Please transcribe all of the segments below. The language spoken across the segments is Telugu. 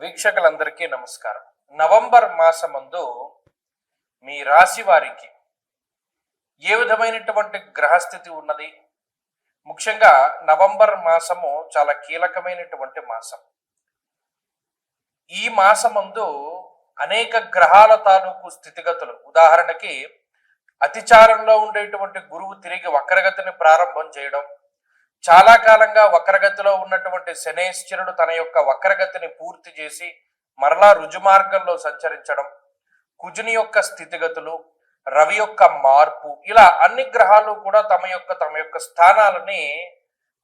వీక్షకులందరికీ నమస్కారం. నవంబర్ మాసమందు మీ రాశి వారికి ఏ విధమైనటువంటి గ్రహస్థితి ఉన్నది? ముఖ్యంగా నవంబర్ మాసము చాలా కీలకమైనటువంటి మాసం. ఈ మాసమందు అనేక గ్రహాల తాలూకు స్థితిగతులు, ఉదాహరణకి అతిచారంలో ఉండేటువంటి గురువు తిరిగి వక్రగతిని ప్రారంభం చేయడం, చాలా కాలంగా వక్రగతిలో ఉన్నటువంటి శనేశ్వరుడు తన యొక్క వక్రగతిని పూర్తి చేసి మరలా రుజుమార్గంలో సంచరించడం, కుజుని యొక్క స్థితిగతులు, రవి యొక్క మార్పు, ఇలా అన్ని గ్రహాలు కూడా తమ యొక్క స్థానాలని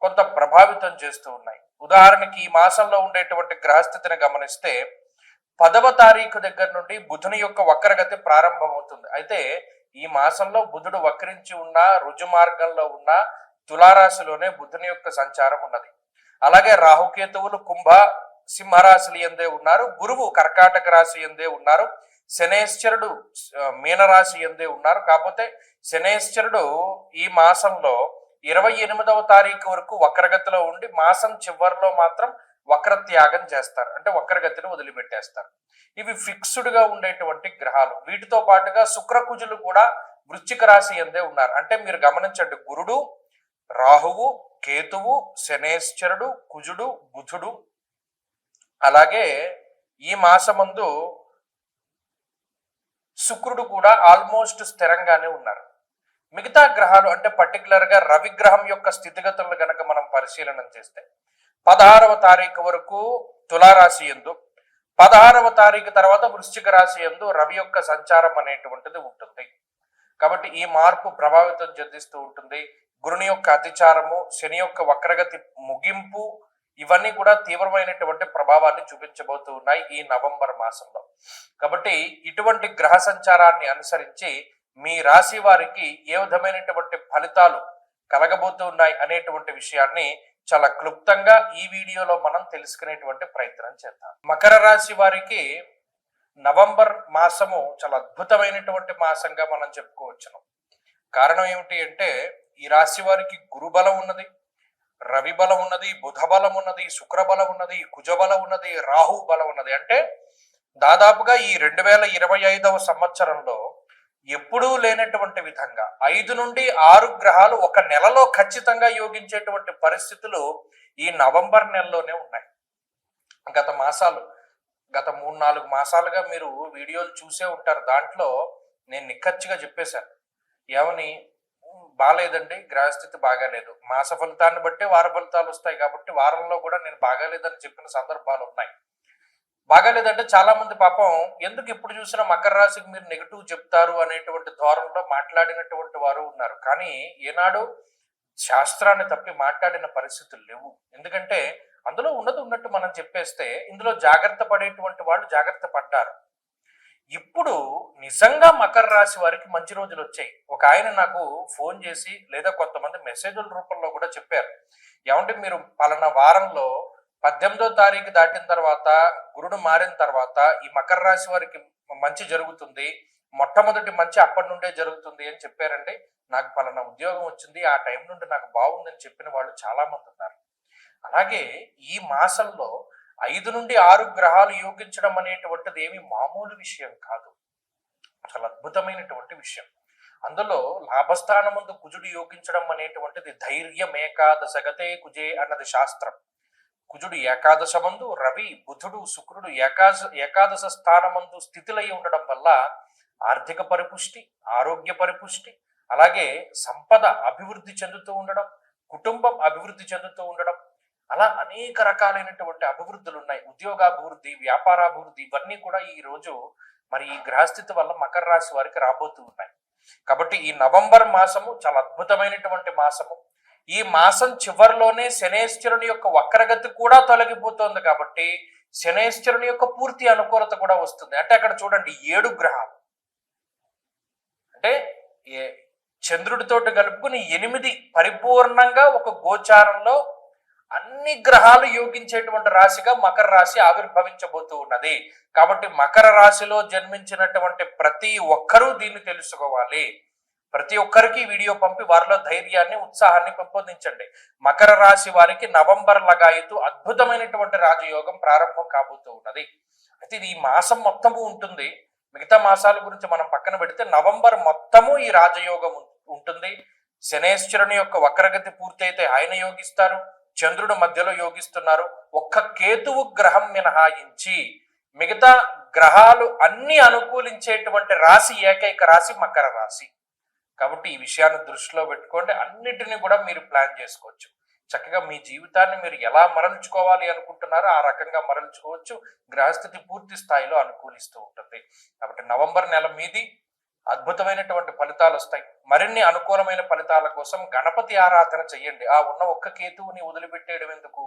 కొంత ప్రభావితం చేస్తూ ఉన్నాయి. ఉదాహరణకి ఈ మాసంలో ఉండేటువంటి గ్రహస్థితిని గమనిస్తే 10వ తారీఖు దగ్గర నుండి బుధుని యొక్క వక్రగతి ప్రారంభమవుతుంది. అయితే ఈ మాసంలో బుధుడు వక్రించి ఉన్న రుజు మార్గంలో ఉన్న తులారాశిలోనే బుధుని యొక్క సంచారం ఉన్నది. అలాగే రాహుకేతువులు కుంభ సింహరాశులు ఎందే ఉన్నారు, గురువు కర్కాటక రాశి ఎందే ఉన్నారు, శనేశ్వరుడు మీనరాశి ఎందే ఉన్నారు. కాకపోతే శనేశ్వరుడు ఈ మాసంలో 28వ తారీఖు వరకు వక్రగతిలో ఉండి మాసం చివరిలో మాత్రం వక్రత్యాగం చేస్తారు, అంటే వక్రగతిని వదిలిపెట్టేస్తారు. ఇవి ఫిక్స్డ్ గా ఉండేటువంటి గ్రహాలు. వీటితో పాటుగా శుక్రకుజులు కూడా వృశ్చిక రాశి ఎందే ఉన్నారు. అంటే మీరు గమనించండి, గురుడు, రాహువు, కేతువు, శనేశ్వరుడు, కుజుడు, బుధుడు, అలాగే ఈ మాసమందు శుక్రుడు కూడా ఆల్మోస్ట్ స్థిరంగానే ఉన్నారు. మిగతా గ్రహాలు అంటే పర్టికులర్ గా రవి గ్రహం యొక్క స్థితిగతులను గనక మనం పరిశీలన చేస్తే 16వ తారీఖు వరకు తులారాశి యందు, 16వ తారీఖు తర్వాత వృశ్చిక రాశి యందు రవి యొక్క సంచారం అనేటువంటిది ఉంటుంది. కాబట్టి ఈ మార్పు ప్రభావితం చెందిస్తూ ఉంటుంది. గురుని యొక్క అతిచారము, శని యొక్క వక్రగతి ముగింపు, ఇవన్నీ కూడా తీవ్రమైనటువంటి ప్రభావాన్ని చూపించబోతూ ఉన్నాయి ఈ నవంబర్ మాసంలో. కాబట్టి ఇటువంటి గ్రహ సంచారాన్ని అనుసరించి మీ రాశి వారికి ఏ విధమైనటువంటి ఫలితాలు కలగబోతూ ఉన్నాయి అనేటువంటి విషయాన్ని చాలా క్లుప్తంగా ఈ వీడియోలో మనం తెలుసుకునేటువంటి ప్రయత్నం చేద్దాం. మకర రాశి వారికి నవంబర్ మాసము చాలా అద్భుతమైనటువంటి మాసంగా మనం చెప్పుకోవచ్చును. కారణం ఏమిటి అంటే ఈ రాశి వారికి గురు బలం ఉన్నది, రవి బలం ఉన్నది, బుధ బలం ఉన్నది, శుక్ర బలం ఉన్నది, కుజ బలం ఉన్నది, రాహు బలం ఉన్నది. అంటే దాదాపుగా ఈ 2025వ సంవత్సరంలో ఎప్పుడూ లేనటువంటి విధంగా 5 నుండి 6 గ్రహాలు ఒక నెలలో ఖచ్చితంగా యోగించేటువంటి పరిస్థితులు ఈ నవంబర్ నెలలోనే ఉన్నాయి. గత 3-4 మాసాలుగా మీరు వీడియోలు చూసే ఉంటారు. దాంట్లో నేను నిక్కచ్చిగా చెప్పేశాను, ఏమని బాగాలేదండి, గ్రహస్థితి బాగాలేదు, మాస ఫలితాన్ని బట్టి వార ఫలితాలు వస్తాయి, కాబట్టి వారంలో కూడా నేను బాగాలేదని చెప్పిన సందర్భాలు ఉన్నాయి. బాగాలేదంటే చాలా మంది పాపం ఎందుకు ఇప్పుడు చూసినా మకర రాశికి మీరు నెగిటివ్ చెప్తారు అనేటువంటి ధోరణిలో మాట్లాడినటువంటి వారు ఉన్నారు. కానీ ఏనాడు శాస్త్రాన్ని తప్పి మాట్లాడిన పరిస్థితులు లేవు. ఎందుకంటే అందులో ఉన్నట్టు మనం చెప్పేస్తే ఇందులో జాగ్రత్త పడేటువంటి వాళ్ళు జాగ్రత్త పడ్డారు. ఇప్పుడు నిజంగా మకర రాశి వారికి మంచి రోజులు వచ్చాయి. ఒక ఆయన నాకు ఫోన్ చేసి లేదా కొంతమంది మెసేజ్ల రూపంలో కూడా చెప్పారు, ఏమంటే మీరు పలానా వారంలో 18వ తారీఖు దాటిన తర్వాత గురుడు మారిన తర్వాత ఈ మకర రాశి వారికి మంచి జరుగుతుంది, మొట్టమొదటి మంచి అప్పటి నుండే జరుగుతుంది అని చెప్పారండి. నాకు పలానా ఉద్యోగం వచ్చింది, ఆ టైం నుండి నాకు బాగుందని చెప్పిన వాళ్ళు చాలా మంది ఉన్నారు. అలాగే ఈ మాసంలో 5 నుండి 6 గ్రహాలు యోగించడం అనేటువంటిది ఏమి మామూలు విషయం కాదు, చాలా అద్భుతమైనటువంటి విషయం. అందులో లాభస్థానం ముందు కుజుడు యోగించడం అనేటువంటిది ధైర్యం ఏకాదశగతే కుజే అన్నది శాస్త్రం. కుజుడు ఏకాదశమందు, రవి, బుధుడు, శుక్రుడు ఏకాదశ స్థానమందు స్థితిలై ఉండడం వల్ల ఆర్థిక పరిపుష్టి, ఆరోగ్య పరిపుష్టి, అలాగే సంపద అభివృద్ధి చెందుతూ ఉండడం, కుటుంబం అభివృద్ధి చెందుతూ ఉండడం, అలా అనేక రకాలైనటువంటి అభివృద్ధులు ఉన్నాయి. ఉద్యోగాభివృద్ధి, వ్యాపారాభివృద్ధి, ఇవన్నీ కూడా ఈ రోజు మరి ఈ గ్రహస్థితి వల్ల మకర రాశి వారికి రాబోతూ ఉన్నాయి. కాబట్టి ఈ నవంబర్ మాసము చాలా అద్భుతమైనటువంటి మాసము. ఈ మాసం చివరిలోనే శనేశ్వరుని యొక్క వక్రగతి కూడా తొలగిపోతుంది. కాబట్టి శనేశ్వరుని యొక్క పూర్తి అనుకూలత కూడా వస్తుంది. అంటే అక్కడ చూడండి 7 గ్రహాలు, అంటే చంద్రుడితోటి కలుపుకుని 8 పరిపూర్ణంగా ఒక గోచారంలో అన్ని గ్రహాలు యోగించేటువంటి రాశిగా మకర రాశి ఆవిర్భవించబోతూ ఉన్నది. కాబట్టి మకర రాశిలో జన్మించినటువంటి ప్రతి ఒక్కరూ దీన్ని తెలుసుకోవాలి. ప్రతి ఒక్కరికి వీడియో పంపి వారిలో ధైర్యాన్ని, ఉత్సాహాన్ని పెంపొందించండి. మకర రాశి వారికి నవంబర్ లగాయతు అద్భుతమైనటువంటి రాజయోగం ప్రారంభం కాబోతూ ఉన్నది. అయితే ఇది ఈ మాసం మొత్తము ఉంటుంది. మిగతా మాసాల గురించి మనం పక్కన పెడితే నవంబర్ మొత్తము ఈ రాజయోగం ఉంటుంది. శనేశ్వరుని యొక్క వక్రగతి పూర్తయితే ఆయన యోగిస్తారు, చంద్రుడు మధ్యలో యోగిస్తున్నారు. ఒక్క కేతువు గ్రహం మినహాయించి మిగతా గ్రహాలు అన్ని అనుకూలించేటువంటి రాశి ఏకైక రాశి మకర రాశి. కాబట్టి ఈ విషయాన్ని దృష్టిలో పెట్టుకోండి. అన్నిటినీ కూడా మీరు ప్లాన్ చేసుకోవచ్చు. చక్కగా మీ జీవితాన్ని మీరు ఎలా మరల్చుకోవాలి అనుకుంటున్నారో ఆ రకంగా మరల్చుకోవచ్చు. గ్రహస్థితి పూర్తి స్థాయిలో అనుకూలిస్తూ ఉంటుంది. కాబట్టి నవంబర్ నెల మీది అద్భుతమైనటువంటి ఫలితాలు వస్తాయి. మరిన్ని అనుకూలమైన ఫలితాల కోసం గణపతి ఆరాధన చెయ్యండి. ఆ ఉన్న ఒక్క కేతువుని వదిలిపెట్టేయడం ఎందుకు?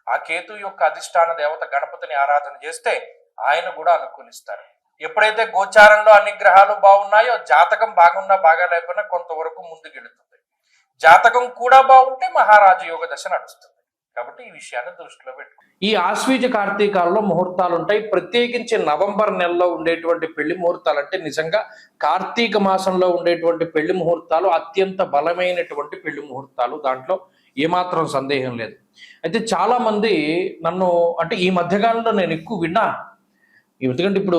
ఆ కేతు యొక్క అధిష్టాన దేవత గణపతిని ఆరాధన చేస్తే ఆయన కూడా అనుకూలిస్తారు. ఎప్పుడైతే గోచారంలో అన్ని గ్రహాలు బాగున్నాయో జాతకం బాగున్నా బాగా లేకపోయినా కొంతవరకు ముందుకెళ్తుంది. జాతకం కూడా బాగుంటే మహారాజ యోగ దశ నడుస్తుంది. కాబట్టి ఈ విషయాన్ని దృష్టిలో పెట్టుకో. ఈ ఆశ్వీజ కార్తీకాల్లో ముహూర్తాలు ఉంటాయి. ప్రత్యేకించి నవంబర్ నెలలో ఉండేటువంటి పెళ్లి ముహూర్తాలు అంటే నిజంగా కార్తీక మాసంలో ఉండేటువంటి పెళ్లి ముహూర్తాలు అత్యంత బలమైనటువంటి పెళ్లి ముహూర్తాలు. దాంట్లో ఏమాత్రం సందేహం లేదు. అయితే చాలా మంది నన్ను అంటే ఈ మధ్యకాలంలో నేను ఎక్కువ విన్నాను. ఎందుకంటే ఇప్పుడు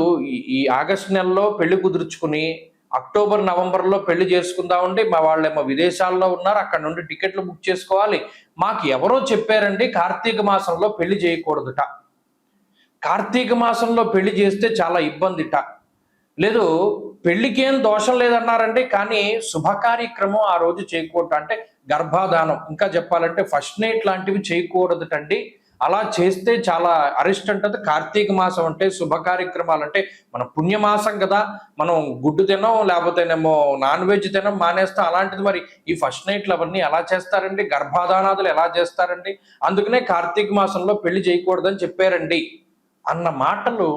ఈ ఆగస్టు నెలలో పెళ్లి కుదుర్చుకుని అక్టోబర్ నవంబర్లో పెళ్లి చేసుకుందామండి, మా వాళ్ళేమో విదేశాల్లో ఉన్నారు, అక్కడ నుండి టికెట్లు బుక్ చేసుకోవాలి. మాకు ఎవరో చెప్పారండి కార్తీక మాసంలో పెళ్లి చేయకూడదుట, కార్తీక మాసంలో పెళ్లి చేస్తే చాలా ఇబ్బందిట, లేదు పెళ్లికేం దోషం లేదన్నారండి, కానీ శుభ కార్యక్రమం ఆ రోజు చేయకూడదు, అంటే గర్భాధానం ఇంకా చెప్పాలంటే ఫస్ట్ నైట్ లాంటివి చేయకూడదుటండి, అలా చేస్తే చాలా అరిస్ట్ అంటది. కార్తీక మాసం అంటే శుభ కార్యక్రమాలు అంటే మన పుణ్యమాసం కదా, మనం గుడ్డు తినం లేకపోతేనేమో నాన్ వెజ్ తినం మానేస్తాం. అలాంటిది మరి ఈ ఫస్ట్ నైట్లు అవన్నీ ఎలా చేస్తారండి, గర్భాధానాదులు ఎలా చేస్తారండి, అందుకనే కార్తీక మాసంలో పెళ్లి చేయకూడదని చెప్పారండి అన్న మాటలు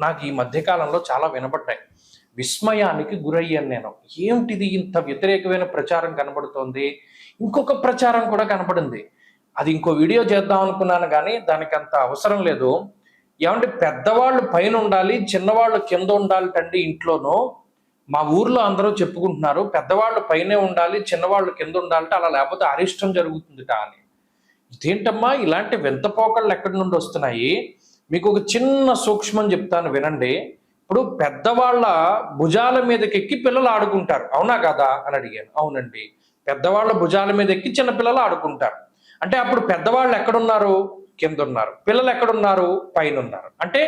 నాకు ఈ మధ్యకాలంలో చాలా వినపడ్డాయి. విస్మయానికి గురయ్యాను నేను. ఏమిటిది ఇంత వ్యతిరేకమైన ప్రచారం కనబడుతోంది. ఇంకొక ప్రచారం కూడా కనపడింది. అది ఇంకో వీడియో చేద్దాం అనుకున్నాను కానీ దానికి అంత అవసరం లేదు. ఏమంటే పెద్దవాళ్ళు పైన ఉండాలి, చిన్నవాళ్ళు కింద ఉండాలి తండ్రి ఇంట్లోనూ. మా ఊర్లో అందరూ చెప్పుకుంటున్నారు పెద్దవాళ్ళు పైనే ఉండాలి, చిన్నవాళ్ళు కింద ఉండాలంటే, అలా లేకపోతే అరిష్టం జరుగుతుందిట అని. ఇదేంటమ్మా ఇలాంటి వింతపోకళ్ళు ఎక్కడి నుండి వస్తున్నాయి? మీకు ఒక చిన్న సూక్ష్మం చెప్తాను వినండి. ఇప్పుడు పెద్దవాళ్ళ భుజాల మీదకి ఎక్కి పిల్లలు ఆడుకుంటారు, అవునా కదా అని అడిగాను. అవునండి, పెద్దవాళ్ళ భుజాల మీద ఎక్కి చిన్నపిల్లలు ఆడుకుంటారు. అంటే అప్పుడు పెద్దవాళ్ళు ఎక్కడున్నారు? కింద ఉన్నారు. పిల్లలు ఎక్కడున్నారు? పైన ఉన్నారు. అంటే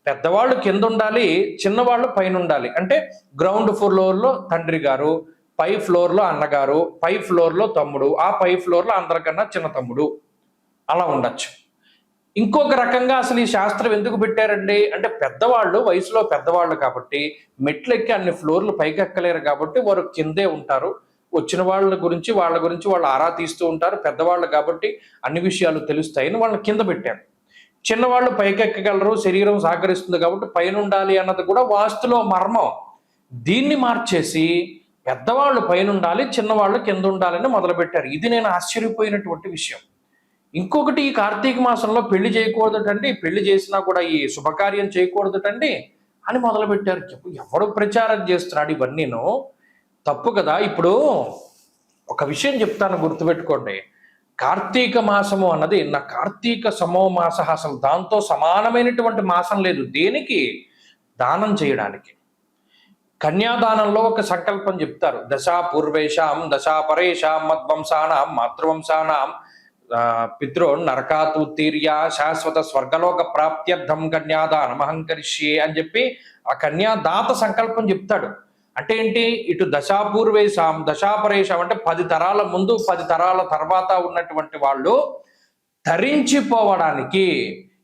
పెద్దవాళ్ళు కింద ఉండాలి, చిన్నవాళ్ళు పైన ఉండాలి. అంటే గ్రౌండ్ ఫ్లోర్లో తండ్రి గారు, పై ఫ్లోర్లో అన్నగారు, పై ఫ్లోర్లో తమ్ముడు, ఆ పై ఫ్లోర్లో అందరికన్నా చిన్న తమ్ముడు, అలా ఉండొచ్చు. ఇంకొక రకంగా అసలు ఈ శాస్త్రం ఎందుకు పెట్టారండి అంటే పెద్దవాళ్ళు వయసులో పెద్దవాళ్ళు కాబట్టి మెట్లు ఎక్కి అన్ని ఫ్లోర్లు పైకి ఎక్కలేరు కాబట్టి వారు కిందే ఉంటారు. వచ్చిన వాళ్ళ గురించి వాళ్ళు ఆరా తీస్తూ ఉంటారు. పెద్దవాళ్ళు కాబట్టి అన్ని విషయాలు తెలుస్తాయని వాళ్ళని కింద పెట్టారు. చిన్నవాళ్ళు పైకెక్కగలరు, శరీరం సహకరిస్తుంది కాబట్టి పైన ఉండాలి అన్నది కూడా వాస్తులో మర్మం. దీన్ని మార్చేసి పెద్దవాళ్ళు పైన ఉండాలి, చిన్నవాళ్ళు కింద ఉండాలని మొదలుపెట్టారు. ఇది నేను ఆశ్చర్యపోయినటువంటి విషయం. ఇంకొకటి, ఈ కార్తీక మాసంలో పెళ్లి చేయకూడదటండి, పెళ్లి చేసినా కూడా ఈ శుభకార్యం చేయకూడదటండి అని మొదలుపెట్టారు. ఎవడు ప్రచారం చేస్తున్నాడు ఇవన్నీను? తప్పు కదా. ఇప్పుడు ఒక విషయం చెప్తాను, గుర్తుపెట్టుకోండి. కార్తీక మాసము అన్నది నా కార్తీక సమో మాస, అసలు దాంతో సమానమైనటువంటి మాసం లేదు. దేనికి? దానం చేయడానికి. కన్యాదానంలో ఒక సంకల్పం చెప్తారు. దశా పూర్వేషాం దశా పరేషాం మద్వంశానాం మాతృవంశానాం పితృ నరకాతుత్తీర్య శాశ్వత స్వర్గలోక ప్రాప్త్యర్థం కన్యాదానం అహంకరిష్యే అని చెప్పి ఆ కన్యాదాత సంకల్పం చెప్తాడు. అంటే ఏంటి? ఇటు దశాపూర్వేశాం దశాపరేషాం అంటే 10 తరాల ముందు 10 తరాల తర్వాత ఉన్నటువంటి వాళ్ళు ధరించిపోవడానికి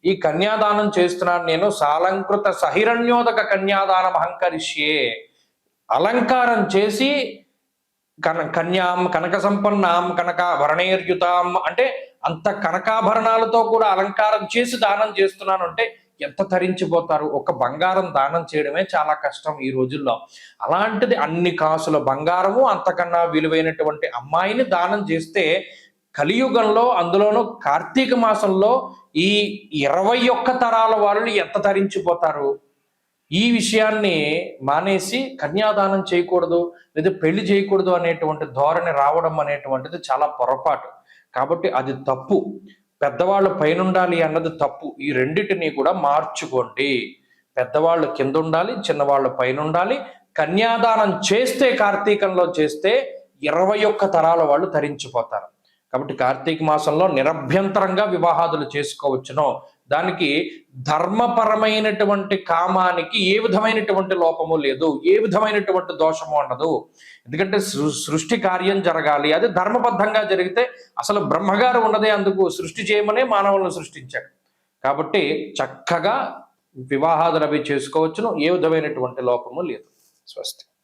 ఈ కన్యాదానం చేస్తున్నాను నేను. సాలంకృత సహిరణ్యోదక కన్యాదానం అహంకరిష్యే, అలంకారం చేసి కన్యాం కనక సంపన్నాం కనకాభరణేర్యుతాం అంటే అంత కనకాభరణాలతో కూడా అలంకారం చేసి దానం చేస్తున్నాను అంటే ఎంత తరించిపోతారు. ఒక బంగారం దానం చేయడమే చాలా కష్టం ఈ రోజుల్లో. అలాంటిది అన్ని కాసుల బంగారము, అంతకన్నా విలువైనటువంటి అమ్మాయిని దానం చేస్తే కలియుగంలో, అందులోనూ కార్తీక మాసంలో ఈ 21 తరాల వాళ్ళు ఎంత తరించిపోతారు. ఈ విషయాన్ని మానేసి కన్యాదానం చేయకూడదు లేదా పెళ్లి చేయకూడదు అనేటువంటి ధోరణి రావడం అనేటువంటిది చాలా పొరపాటు. కాబట్టి అది తప్పు. పెద్దవాళ్ళు పైనుండాలి అన్నది తప్పు. ఈ రెండిటిని కూడా మార్చుకోండి. పెద్దవాళ్ళు కింద ఉండాలి, చిన్నవాళ్ళు పైన ఉండాలి. కన్యాదానం చేస్తే, కార్తీకంలో చేస్తే 21 తరాల వాళ్ళు తరించిపోతారు. కాబట్టి కార్తీక మాసంలో నిరభ్యంతరంగా వివాహాదులు చేసుకోవచ్చును. దానికి ధర్మపరమైనటువంటి కామానికి ఏ విధమైనటువంటి లోపము లేదు, ఏ విధమైనటువంటి దోషము ఉండదు. ఎందుకంటే సృష్టి కార్యం జరగాలి, అది ధర్మబద్ధంగా జరిగితే అసలు బ్రహ్మగారు ఉన్నదే అందుకు, సృష్టి చేయమనే మానవులను సృష్టించాడు. కాబట్టి చక్కగా వివాహాదులు అవి చేసుకోవచ్చును, ఏ విధమైనటువంటి లోపము లేదు. స్వస్తి.